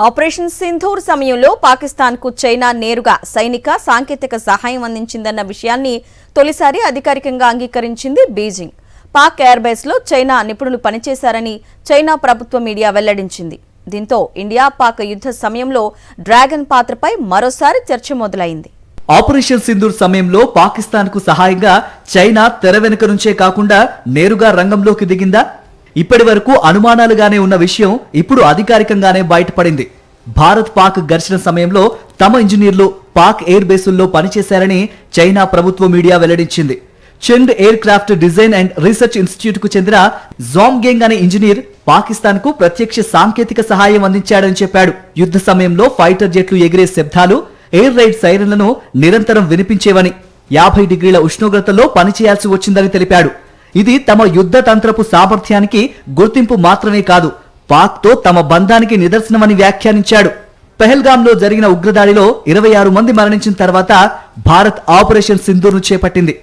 Operation Sindoor సమయంలో పాకిస్తాన్కు China నేరుగా సైనిక సాంకేతిక సహాయం అందించిందన్న విషయాన్ని తొలిసారి అధికారికంగా అంగీకరించింది బీజింగ్. పాక్ ఎయిర్ బేస్లో చైనా నిపుణులు పనిచేశారని చైనా ప్రభుత్వ మీడియా వెల్లడించింది. దీంతో ఇండియా పాక్ యుద్ధ సమయంలో డ్రాగన్ పాత్రపై మరోసారి చర్చ మొదలైంది. ఆపరేషన్ సింధూర్ సమయంలో పాకిస్తాన్కు సహాయంగా చైనా తెర వెనుక నుంచే కాకుండా నేరుగా రంగంలోకి దిగిందా? ఇప్పటి వరకు అనుమానాలుగానే ఉన్న విషయం ఇప్పుడు అధికారికంగానే బయటపడింది. భారత్ పాక్ ఘర్షణ సమయంలో తమ ఇంజనీర్లు పాక్ ఎయిర్ బేసుల్లో పనిచేశారని చైనా ప్రభుత్వ మీడియా వెల్లడించింది. Cheng aircraft design and research institute కు చెందిన జాంగ్గెంగ్ అనే ఇంజనీర్ పాకిస్తాన్ కు ప్రత్యక్ష సాంకేతిక సహాయం అందించాడని చెప్పాడు. యుద్ధ సమయంలో ఫైటర్ జెట్లు ఎగిరే శబ్దాలు, ఎయిర్ రైడ్ సైరన్లను నిరంతరం వినిపించేవని, 50 డిగ్రీల ఉష్ణోగ్రతలో పనిచేయాల్సి వచ్చిందని తెలిపాడు. ఇది తమ యుద్ధ తంత్రపు సామర్థ్యానికి గుర్తింపు మాత్రమే కాదు, పాక్ తో తమ బంధానికి నిదర్శనమని వ్యాఖ్యానించాడు. పెహల్గాంలో జరిగిన ఉగ్రదాడిలో 26 మంది మరణించిన తర్వాత భారత్ ఆపరేషన్ సింధూర్ ను చేపట్టింది.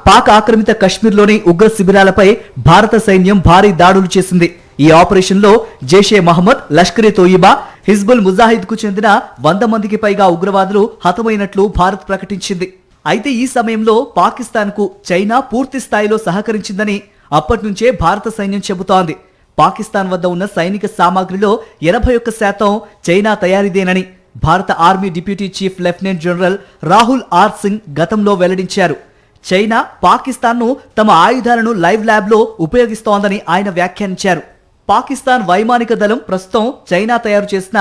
పాక్ ఆక్రమిత కశ్మీర్లోని ఉగ్ర శిబిరాలపై భారత సైన్యం భారీ దాడులు చేసింది. ఈ ఆపరేషన్ లో జైషే మహమ్మద్, లష్కరే తోయిబా, హిజ్బుల్ ముజాహిద్ కు చెందిన 100 మందికి పైగా ఉగ్రవాదులు హతమైనట్లు భారత్ ప్రకటించింది. అయితే ఈ సమయంలో పాకిస్తాన్ కు చైనా పూర్తి స్థాయిలో సహకరించిందని అప్పటి నుంచే భారత సైన్యం చెబుతోంది. పాకిస్తాన్ వద్ద ఉన్న సైనిక సామాగ్రిలో 81% చైనా తయారీదేనని భారత army deputy chief lieutenant general Rahul R Singh గతంలో వెల్లడించారు. చైనా పాకిస్తాన్ను తమ ఆయుధాలను లైవ్ ల్యాబ్ లో ఉపయోగిస్తోందని ఆయన వ్యాఖ్యానించారు. పాకిస్తాన్ వైమానిక దళం ప్రస్తుతం చైనా తయారు చేసిన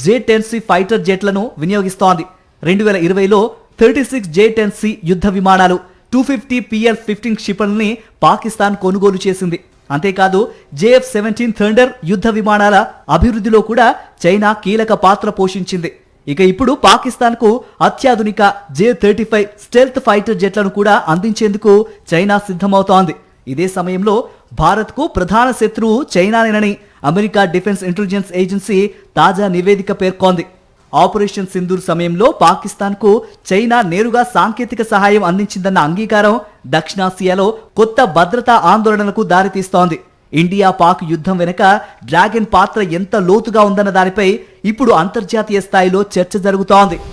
J-10C ఫైటర్ జెట్లను వినియోగిస్తోంది. 2020లో 36 J-10C యుద్ధ విమానాలు, 250 PL-15 క్షిపణుల్ని పాకిస్తాన్ కొనుగోలు చేసింది. అంతేకాదు JF-17 థండర్ యుద్ధ విమానాల అభివృద్ధిలో కూడా చైనా కీలక పాత్ర పోషించింది. ఇక ఇప్పుడు పాకిస్తాన్ కు అత్యాధునిక J-35 స్టెల్త్ ఫైటర్ జెట్లను కూడా అందించేందుకు చైనా సిద్ధమవుతోంది. ఇదే సమయంలో భారత్ కు ప్రధాన శత్రువు చైనానేనని అమెరికా డిఫెన్స్ ఇంటెలిజెన్స్ ఏజెన్సీ తాజా నివేదిక పేర్కొంది. ఆపరేషన్ సింధూర్ సమయంలో పాకిస్తాన్ కు చైనా నేరుగా సాంకేతిక సహాయం అందించిందన్న అంగీకారం దక్షిణాసియాలో కొత్త భద్రతా ఆందోళనకు దారితీస్తోంది. ఇండియా పాక్ యుద్ధం వెనుక డ్రాగన్ పాత్ర ఎంత లోతుగా ఉందన్న దానిపై ఇప్పుడు అంతర్జాతీయ స్థాయిలో చర్చ జరుగుతోంది.